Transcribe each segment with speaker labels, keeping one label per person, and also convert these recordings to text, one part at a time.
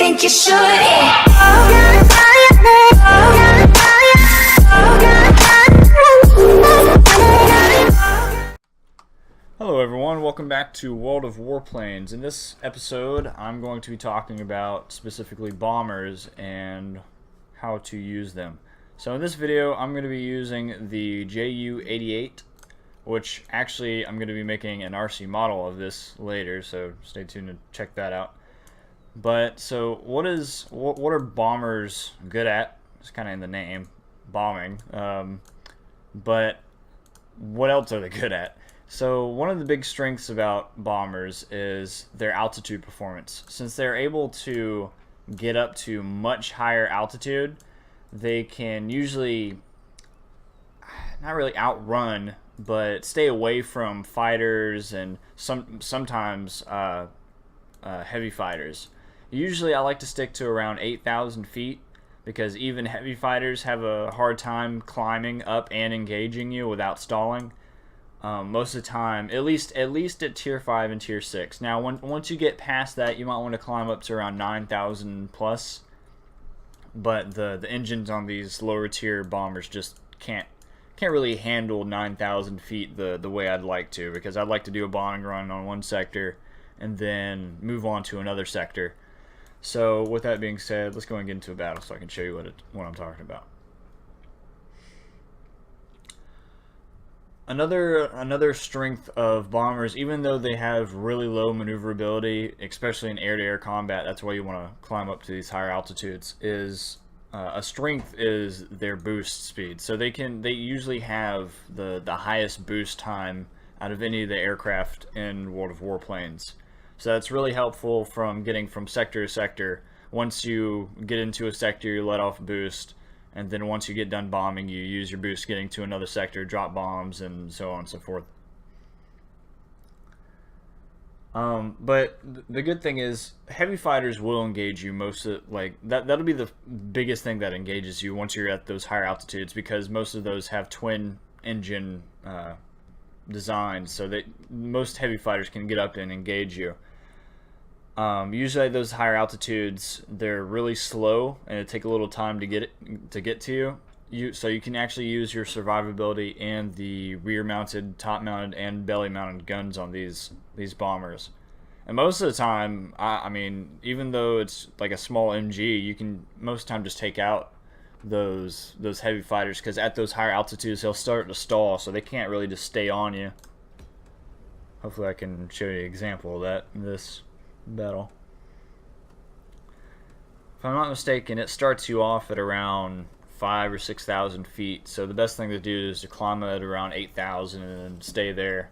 Speaker 1: think you should.
Speaker 2: Hello everyone, welcome back to World of Warplanes. In this episode, I'm going to be talking about specifically bombers and how to use them. So in this video, I'm going to be using the JU-88, which actually I'm going to be making an RC model of this later, so stay tuned to check that out. But so what are bombers good at? It's kind of in the name, bombing. But what else are they good at? So one of the big strengths about bombers is their altitude performance. Since they're able to get up to much higher altitude, they can usually not really outrun, but stay away from fighters and sometimes heavy fighters. Usually I like to stick to around 8,000 feet because even heavy fighters have a hard time climbing up and engaging you without stalling. Most of the time, at least at tier 5 and tier 6. Now, once you get past that, you might want to climb up to around 9,000 plus. But the engines on these lower tier bombers just can't really handle 9,000 feet the way I'd like to, because I'd like to do a bombing run on one sector and then move on to another sector. So, with that being said, let's go and get into a battle so I can show you what I'm talking about. Another strength of bombers, even though they have really low maneuverability, especially in air-to-air combat, that's why you want to climb up to these higher altitudes, is a strength is their boost speed. So they usually have the highest boost time out of any of the aircraft in World of Warplanes. So that's really helpful from getting from sector to sector. Once you get into a sector, you let off a boost. And then once you get done bombing, you use your boost getting to another sector, drop bombs, and so on and so forth. But the good thing is, heavy fighters will engage you that'll be the biggest thing that engages you once you're at those higher altitudes, because most of those have twin engine designs, so that most heavy fighters can get up and engage you. Usually at those higher altitudes, they're really slow and it takes a little time to get to you. So you can actually use your survivability and the rear-mounted, top-mounted, and belly-mounted guns on these bombers. And most of the time, I mean, even though it's like a small MG, you can most of the time just take out those heavy fighters, because at those higher altitudes they'll start to stall, so they can't really just stay on you. Hopefully I can show you an example of that in this battle. If I'm not mistaken, it starts you off at around 5,000 or 6,000 feet, so the best thing to do is to climb at around 8,000 and stay there.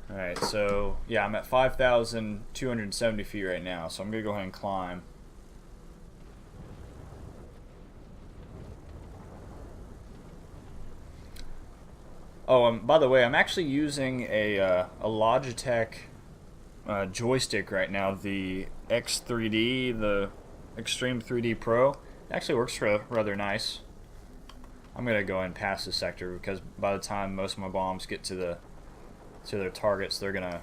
Speaker 2: Alright, so yeah, I'm at 5,270 feet right now, so I'm going to go ahead and climb. Oh, by the way, I'm actually using a Logitech joystick right now, the X3D, the Extreme 3D Pro. It actually works rather nice. I'm going to go ahead and pass this sector, because by the time most of my bombs get to their targets, they're going to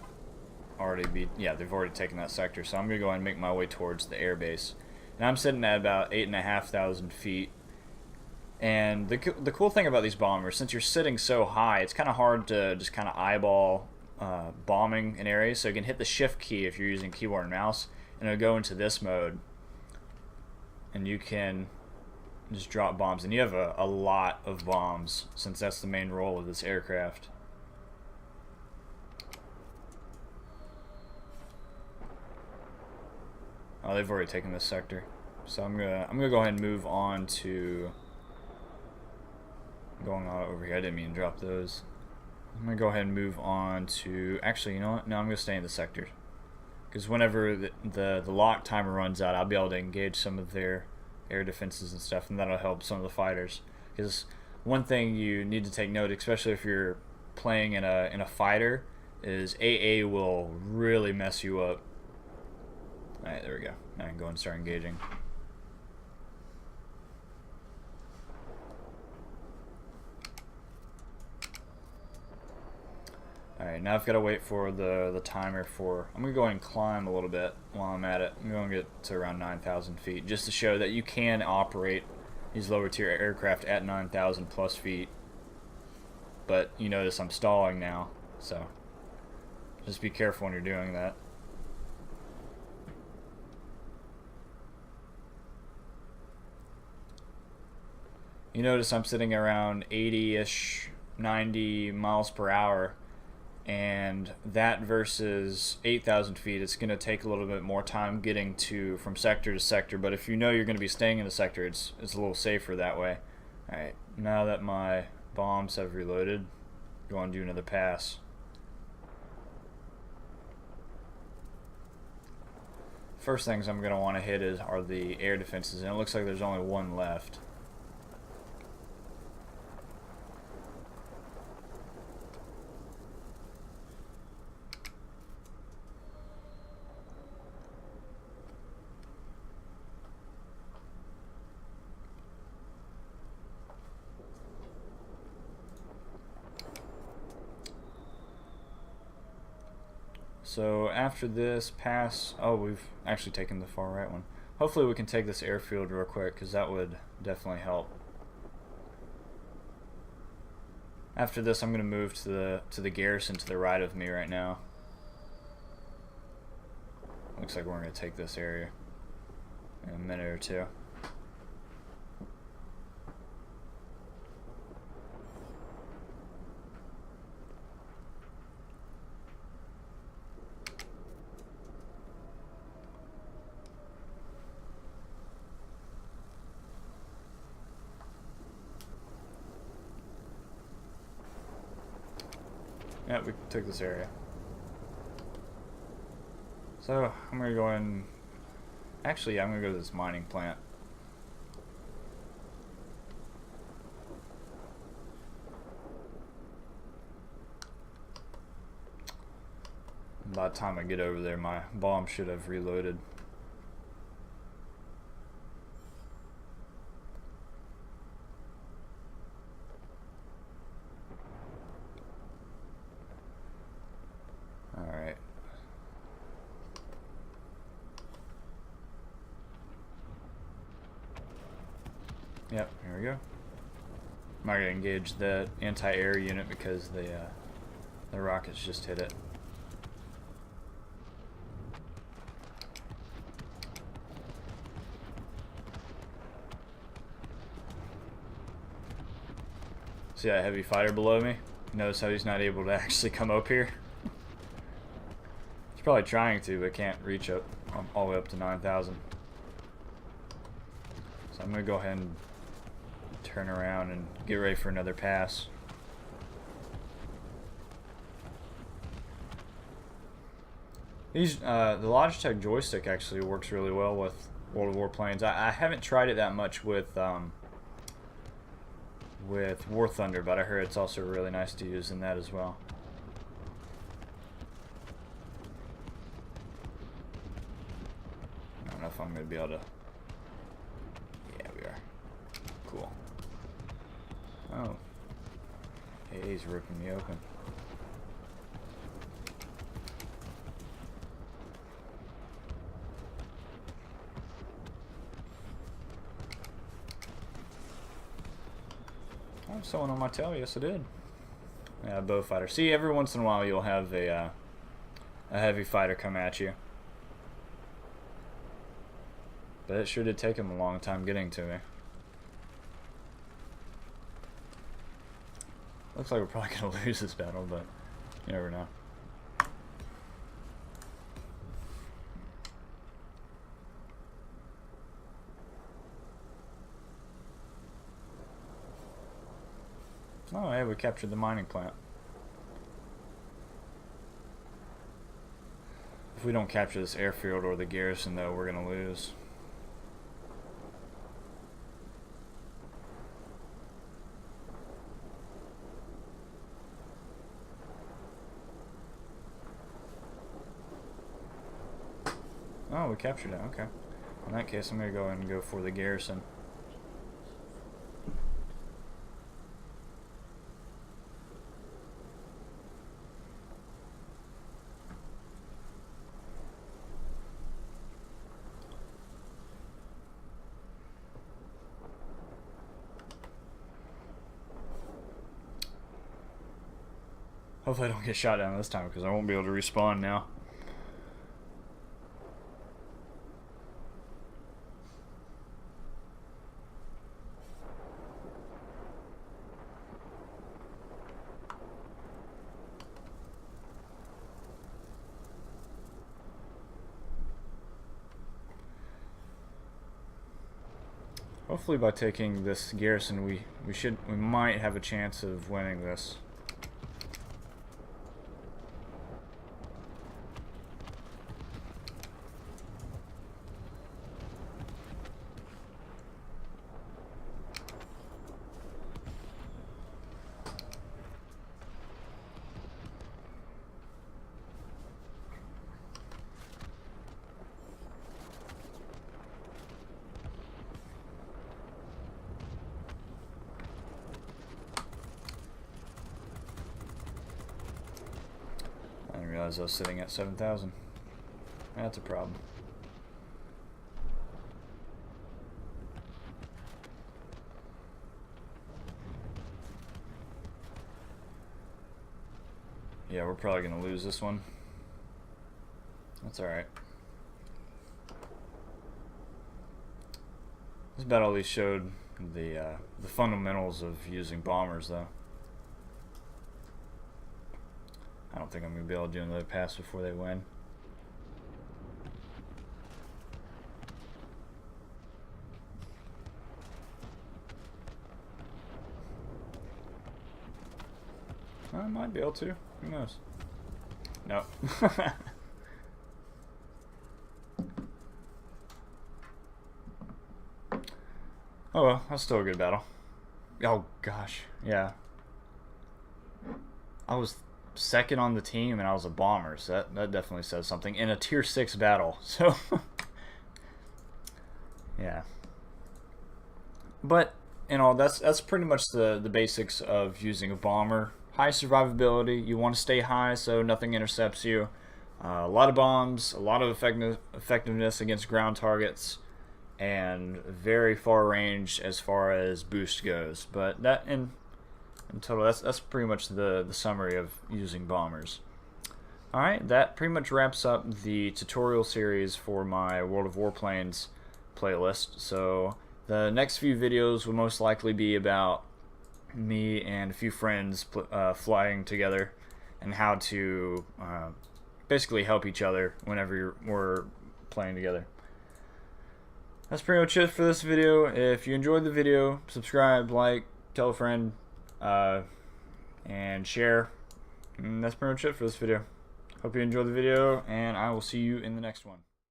Speaker 2: already be, yeah, they've already taken that sector. So I'm going to go ahead and make my way towards the airbase. And I'm sitting at about 8,500 feet. And the cool thing about these bombers, since you're sitting so high, it's kind of hard to just kind of eyeball bombing an area. So you can hit the shift key if you're using keyboard and mouse, and it'll go into this mode. And you can just drop bombs. And you have a lot of bombs, since that's the main role of this aircraft. Oh, they've already taken this sector. So I'm gonna go ahead and move on to going on over here. I didn't mean to drop those. I'm gonna go ahead and move on to, actually, you know what? No, I'm gonna stay in the sector, because whenever the lock timer runs out, I'll be able to engage some of their air defenses and stuff, and that'll help some of the fighters. Because one thing you need to take note, especially if you're playing in a fighter, is AA will really mess you up. Alright, there we go. Now I can go and start engaging. Alright, now I've got to wait for the timer for... I'm going to go ahead and climb a little bit while I'm at it. I'm going to get to around 9,000 feet, just to show that you can operate these lower tier aircraft at 9,000 plus feet. But you notice I'm stalling now, so just be careful when you're doing that. You notice I'm sitting around 80-ish, 90 miles per hour, and that versus 8,000 feet, it's going to take a little bit more time getting from sector to sector, but if you know you're going to be staying in the sector, it's a little safer that way. Alright, now that my bombs have reloaded, go and do another pass. First things I'm going to want to hit are the air defenses, and it looks like there's only one left. So after this pass, oh, we've actually taken the far right one. Hopefully we can take this airfield real quick, because that would definitely help. After this, I'm going to move to the garrison to the right of me right now. Looks like we're going to take this area in a minute or two. Yeah, we took this area. So, I'm going to go in... Actually, yeah, I'm going to go to this mining plant. By the time I get over there, my bomb should have reloaded. Alright. Yep, here we go. I'm not going to engage the anti-air unit because the rockets just hit it. See that heavy fighter below me? Notice how he's not able to actually come up here? He's probably trying to, but can't reach up all the way up to 9,000. So I'm going to go ahead and turn around and get ready for another pass. These the Logitech joystick actually works really well with World of Warplanes. I haven't tried it that much with War Thunder, but I heard it's also really nice to use in that as well. I don't know if I'm going to be able to... Yeah, we are. Cool. Oh. Hey, he's ripping me open. Oh, someone on my tail? Yes, I did. Yeah, bow fighter. See, every once in a while you'll have a heavy fighter come at you. But it sure did take him a long time getting to me. Looks like we're probably going to lose this battle, but you never know. Oh, hey, we captured the mining plant. If we don't capture this airfield or the garrison, though, we're going to lose. Oh, we captured it. Okay. In that case, I'm going to go ahead and go for the garrison. Hopefully I don't get shot down this time because I won't be able to respawn now. Hopefully by taking this garrison we might have a chance of winning this. I didn't realize I was sitting at 7,000. That's a problem. Yeah, we're probably going to lose this one. That's alright. This battle at least showed the fundamentals of using bombers, though. I don't think I'm going to be able to do another pass before they win. I might be able to. Who knows? No. Oh well, that's still a good battle. Oh gosh, yeah. I was second on the team and I was a bomber, so that definitely says something in a tier 6 battle. So yeah. But you know, that's pretty much the basics of using a bomber. High survivability, you want to stay high so nothing intercepts you. A lot of bombs, a lot of effectiveness against ground targets, and very far range as far as boost goes. But that in total, that's pretty much the summary of using bombers. Alright, that pretty much wraps up the tutorial series for my World of Warplanes playlist. So the next few videos will most likely be about me and a few friends flying together and how to basically help each other whenever we're playing together. That's pretty much it for this video. If you enjoyed the video, subscribe, like, tell a friend, and share. And that's pretty much it for this video. Hope you enjoyed the video, and I will see you in the next one.